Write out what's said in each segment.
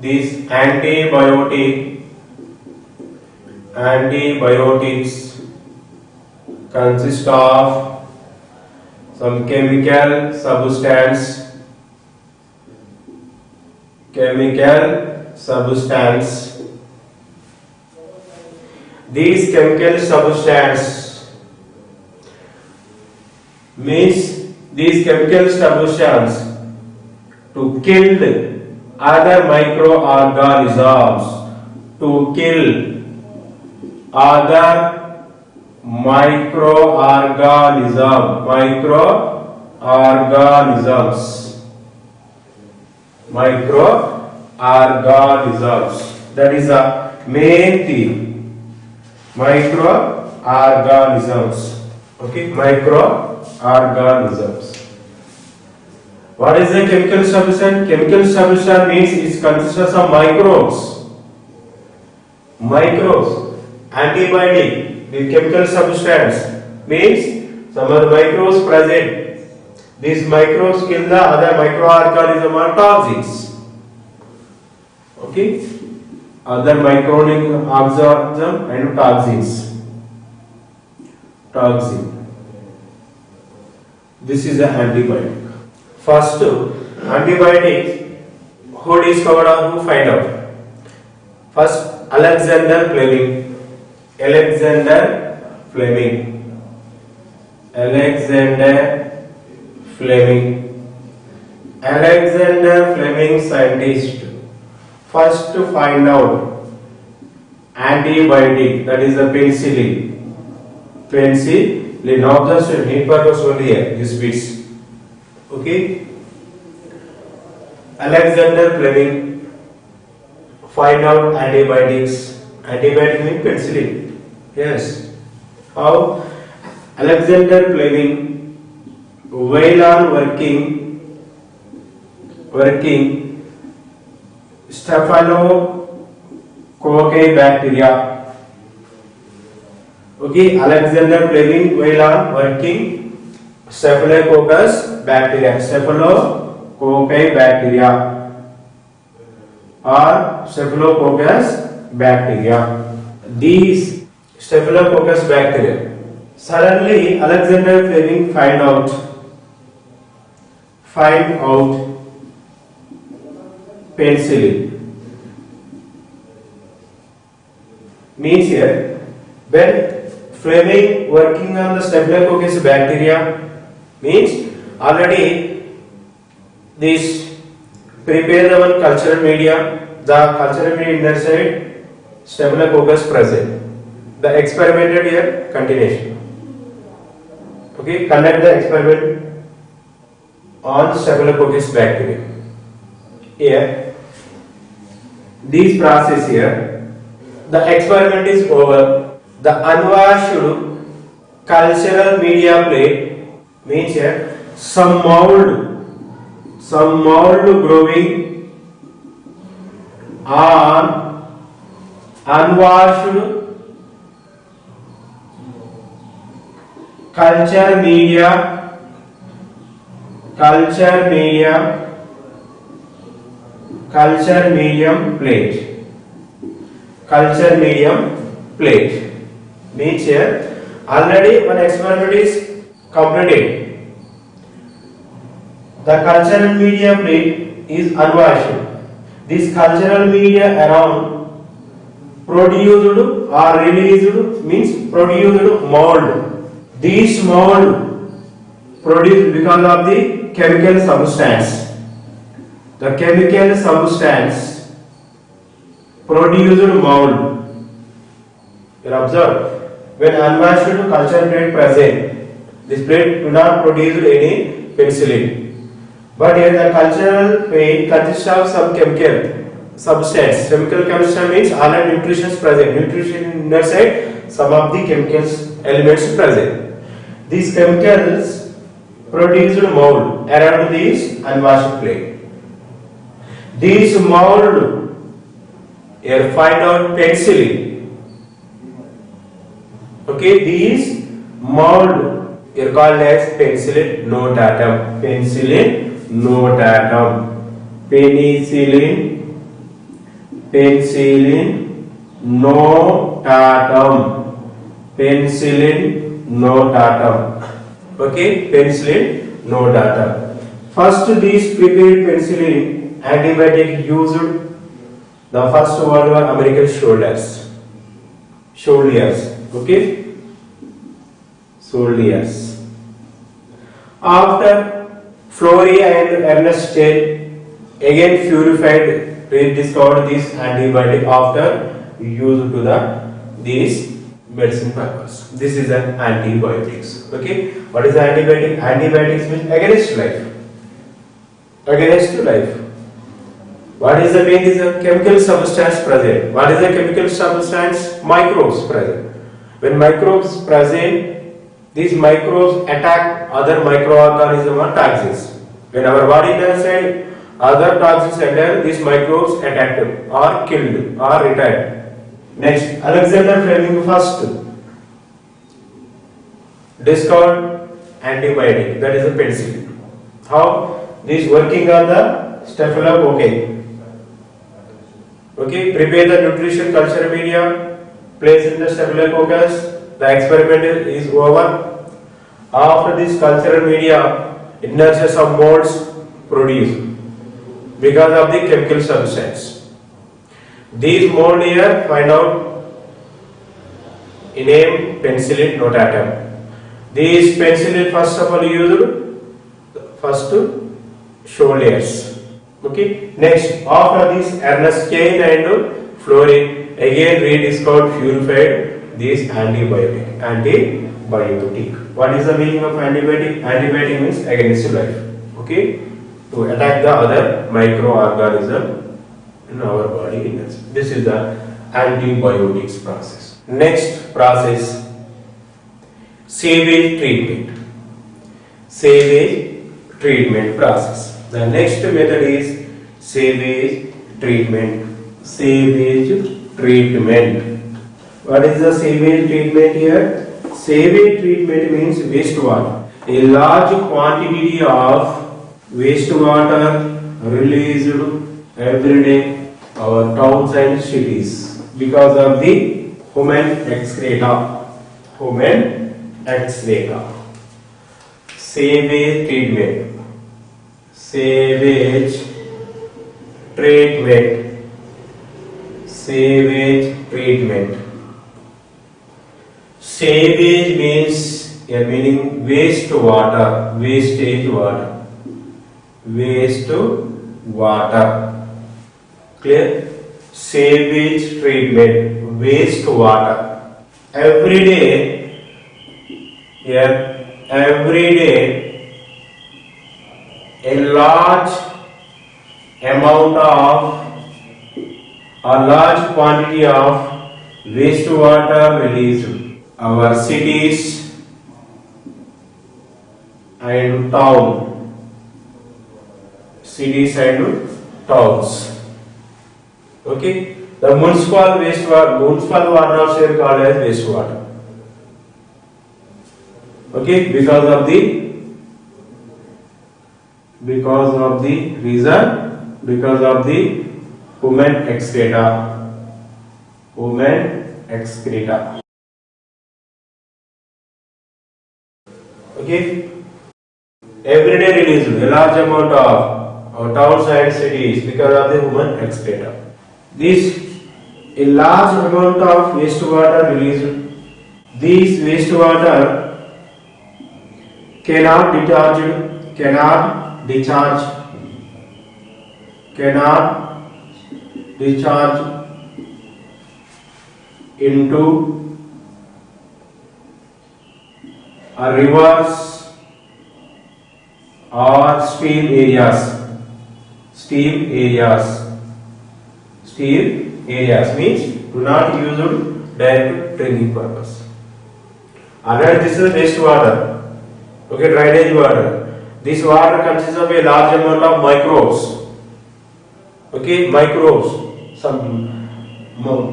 These antibiotics consist of some chemical substance. These chemical substance means these chemical substance to kill other microorganisms, to kill other microorganisms. That is the main theme. Microorganisms. Okay, microorganisms. What is the chemical substance? Chemical substance means it consists of microbes. Antibiotic, the chemical substance means some other microbes present. These microbes kill the other microorganism or toxins. Okay, other microorganism and toxins. This is the antibiotic. First, antibiotic, who discovered or who find out? First, Alexander Fleming. Alexander Fleming, scientist, first to find out antibiotic, that is the penicillin. Now just need purpose only here, this piece. Okay, Alexander Fleming find out antibiotics. Antibiotic means penicillin. Yes. How? Alexander Fleming while on working Staphylococci bacteria. Okay, Alexander Fleming while on working Staphylococcus bacteria or Staphylococcus bacteria. These Staphylococcus bacteria, suddenly Alexander Fleming find out penicillin. Means here, when Fleming working on the Staphylococcus bacteria, means already this prepare the one cultural media. The cultural media inside Staphylococcus present. The experimented here continuation. Okay, conduct the experiment on Staphylococcus bacteria. Here, this process here, the experiment is over. The unwashed cultural media plate, means here some mold growing on unwashed culture medium plate. Means here already one experiment is completed. The cultural media plate is unwashed. This cultural media around produced or released, means produced mold. This mold produced because of the chemical substance. The chemical substance produced mold. You observe, when unwashed culture plate present, this plate do not produce any penicillin. But here the cultural plate consists of some chemical substance. Chemical substance means already nutrition is present. Nutrition inner side, some of the chemicals elements present. These chemicals produced mold around this unwashed plate. This mold here find out penicillin. Okay, these mold here called as penicillin notatum. Penicillin penicillin notatum. Penicillin notatum. Okay, penicillin notatum. First, these prepared penicillin antibiotic used. The first one was American soldiers. Okay, soldiers. After Fleury and Ernest Chain again purified, rediscovered this antibiotic after used to these medicine purpose. This is an antibiotics. Okay, what is the antibiotic? Antibiotics means against life. Against life. What is the main? Is a chemical substance present. What is the chemical substance? Microbes present. When microbes present, these microbes attack other microorganisms or toxins. When our body does other toxins enter, these microbes attack them or killed or retired. Next, Alexander Fleming first discovered antibiotic, that is a penicillin. How? This working on the Staphylococcus. Okay, prepare the nutrition culture media, place in the Staphylococcus. The experiment is over. After this cultural media, inertia of molds produced because of the chemical substance. These mold here find out in name penicillin notatum. These penicillin first of all used first soldiers. Okay. Next, after this Ernest Chain and Fleury again rediscovered, purified this antibiotic. What is the meaning of antibiotic? Antibiotic means against life. Okay, to attack the other microorganism in our body. This is the antibiotics process. Next process, sewage treatment. Sewage treatment process. The next method is sewage treatment. Sewage treatment. What is the sewage treatment here? Sewage treatment means wastewater. A large quantity of wastewater released every day our towns and cities because of the human excreta. Human excreta. Sewage treatment. Sewage treatment. Sewage treatment. Sewage means meaning wastewater, wastage water, waste water. Clear? Sewage treatment, waste water. Every day, a large amount of a large quantity of wastewater released. Our cities and towns. Okay, the municipal water also called as wastewater. Okay, because of the reason, because of the human excreta. Okay, everyday release a large amount of towns and cities because of the human excreta. This a large amount of wastewater released. These wastewater cannot discharge into rivers or stream areas. Stream areas means do not use it direct drinking purpose. Another, this is wastewater. Okay, drainage water. This water consists of a large amount of microbes. Okay, microbes. Some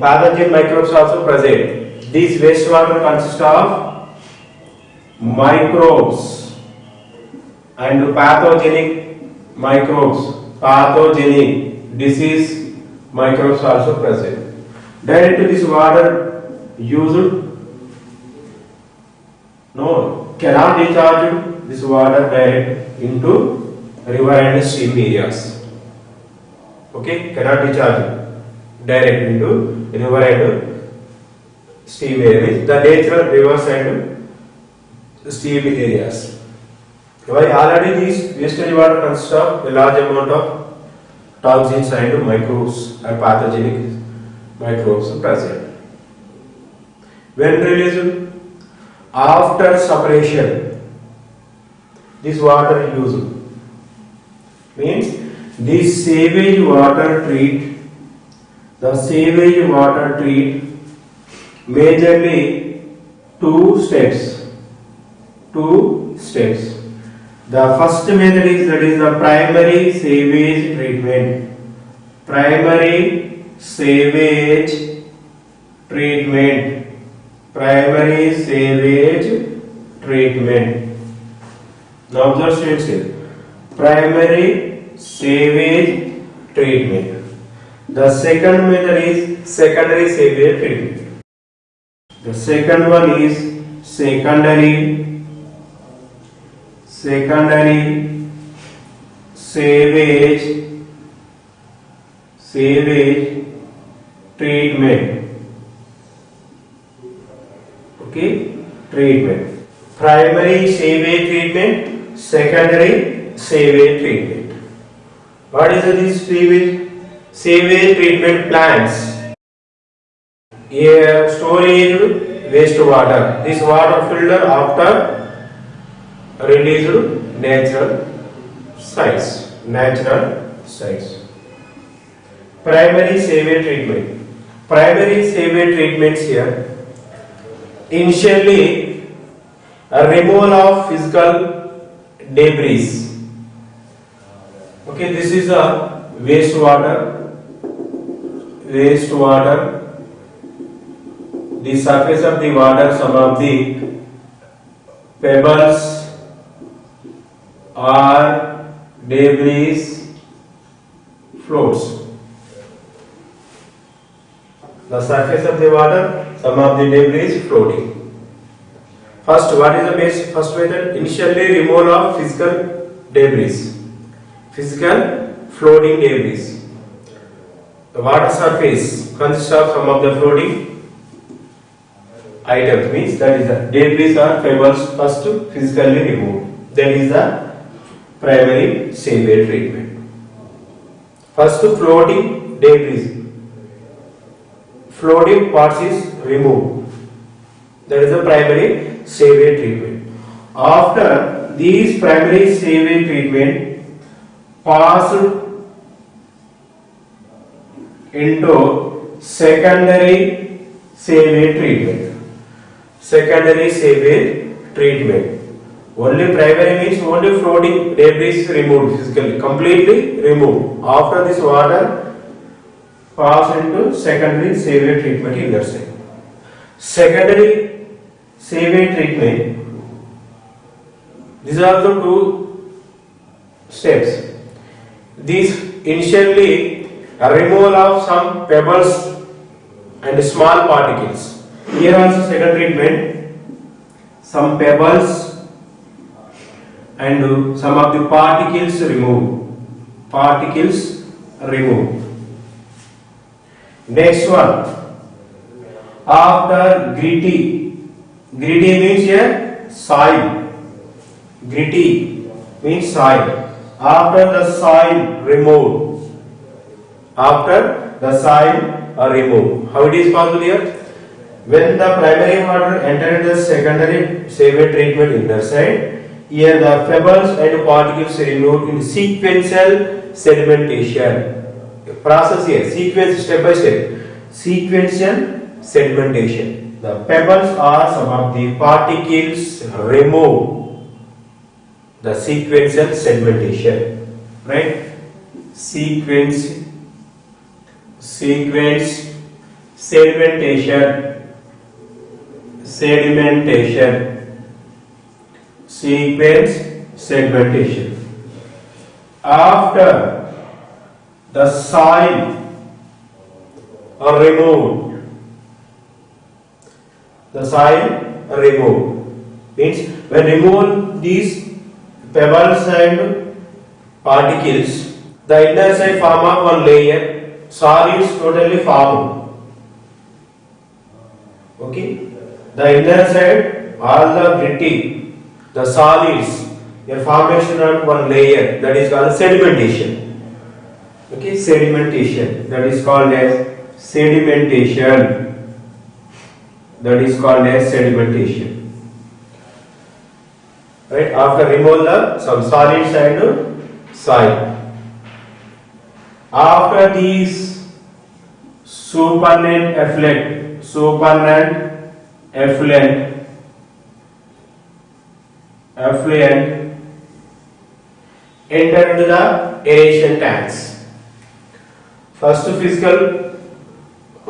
pathogen microbes also present. This wastewater consists of microbes and pathogenic microbes, pathogenic, disease microbes also present. Direct this water used, no, cannot discharge this water direct into river and stream areas. Okay, cannot discharge direct into river and stream areas, the natural rivers and stream areas. Why? Already these wastage water consists of a large amount of toxins and microbes or pathogenic microbes present. When released after separation, this water used means this sewage water treat majorly two steps. The first method is that is the primary sewage treatment. Primary sewage treatment. Now observe students here. Primary sewage treatment. The second method is secondary sewage treatment. The second one is secondary sewage treatment. Okay, treatment. Primary sewage treatment, secondary sewage treatment. What is this sewage treatment plants? Here storage waste water. This water filter after released natural sites. Primary sewage treatment. Primary sewage treatments here. Initially, a removal of physical debris. Okay, this is a wastewater. The surface of the water, some of the pebbles or debris floats. The surface of the water, some of the debris floating. First, what is the base? First method, initially removal of physical debris. Physical floating debris. The water surface consists of some of the floating items, means that is the debris or pebbles first physically removed. That is the primary sewage treatment. First floating debris. Floating parts is removed. That is the primary sewage treatment. After these primary sewage treatment passed into secondary sewage treatment. Only primary means only floating debris removed physically, completely removed. After this water pass into secondary sewage treatment in that side. Secondary sewage treatment. These are the two steps. These initially a removal of some pebbles and small particles. Here also second treatment, some pebbles and some of the particles removed. Next one, after gritty means here soil. Gritty means soil. After the soil removed. How it is possible here? When the primary water entered the secondary sewage treatment inner side, here the pebbles and particles removed in sequential sedimentation. Process here, sequence step by step. Sequential sedimentation. The pebbles are some of the particles removed. The sequential sedimentation, right? Sequence sedimentation. After the soil or removed. The soil removed means when remove these pebbles and particles, the inner side form of one layer, solids totally formed. Okay, the inner side, all the gritty, the solids, a formation of one layer, that is called sedimentation. Okay, sedimentation, that is called as sedimentation. That is called as sedimentation. Right? After remove the some solids and soil. After these supernatant effluent enter into the aeration tanks. First physical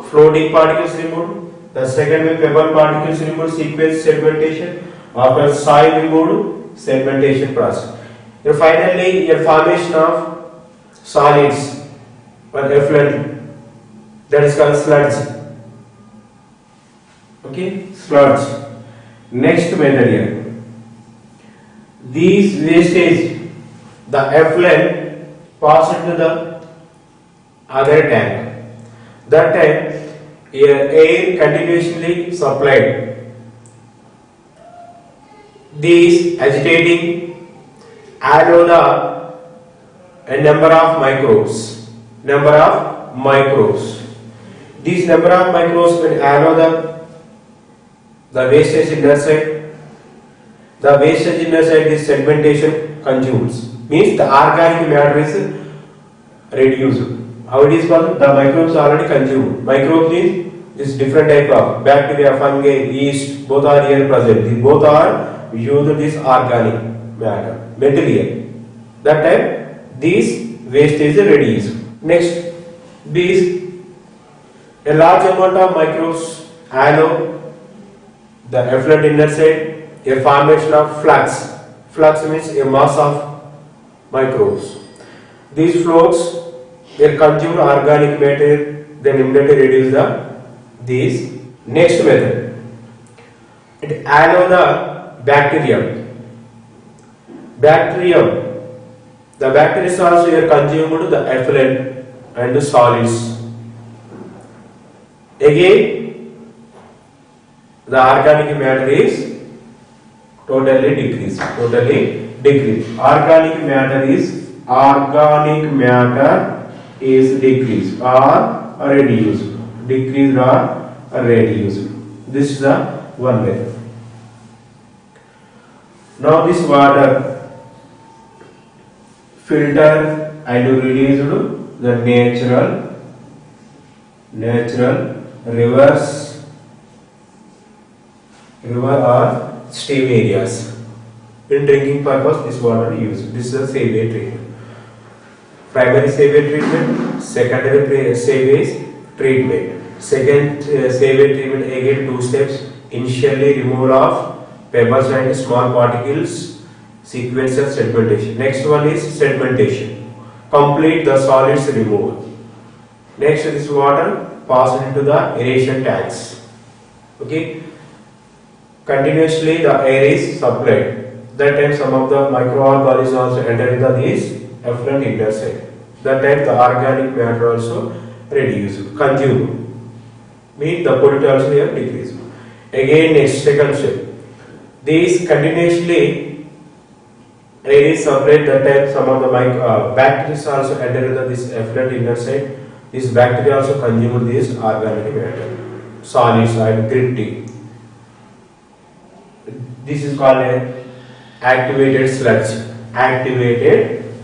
floating particles removed, the second way pebble particles removed, sequence sedimentation, after soil removed, sedimentation process. And finally, your formation of solids or effluent, that is called sludge. Okay, sludge. Next method here. These wastage, the effluent pass into the other tank. That time, air continuously supplied. These agitating allow a number of microbes. These number of microbes will allow the wastage inner side. The wastage inner side is sedimentation consumes. Means the organic matter is reduced. How it is called? The microbes are already consumed. Microbes is different type of bacteria, fungi, yeast, both are here present. These both are used this organic matter, material. That time these waste is reduced. Next, these a large amount of microbes allow the effluent inner side a formation of flux. Flux means a mass of microbes. These floats they consume organic matter, then immediately reduce these. Next method, it allow the bacterium. The bacteria is also here consumed the effluent and the solids. Again, the organic matter is totally decreased. Organic matter is decreased or reduced. Decreased or reduced. This is the one method. Now this water filter and reduced the natural river or stream areas. In drinking purpose, this water is used. This is a sewage treatment. Primary sewage treatment, secondary sewage treatment. Second sewage treatment again 2 steps. Initially removal of pebbles and small particles, sequential sedimentation. Next one is sedimentation. Complete the solids removal. Next, this water passes into the aeration tanks. Okay. Continuously the air is supplied. That time some of the microorganisms also enter into this effluent inner side. That time the organic matter also reduced, consumed. Means the pollutant also here decreased. Again next second step. These continuously air is supplied. That time some of the bacteria also enter into this effluent inner side. This bacteria also consume this organic matter, solids and gritty. This is called a activated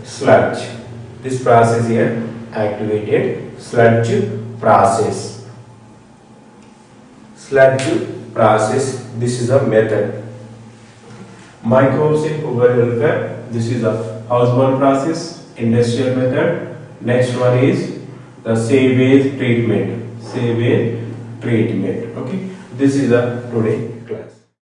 sludge. This process here, activated sludge process. This is a method. Microbes in poor welfare. This is a household process, industrial method. Next one is the sewage treatment. Okay, this is the today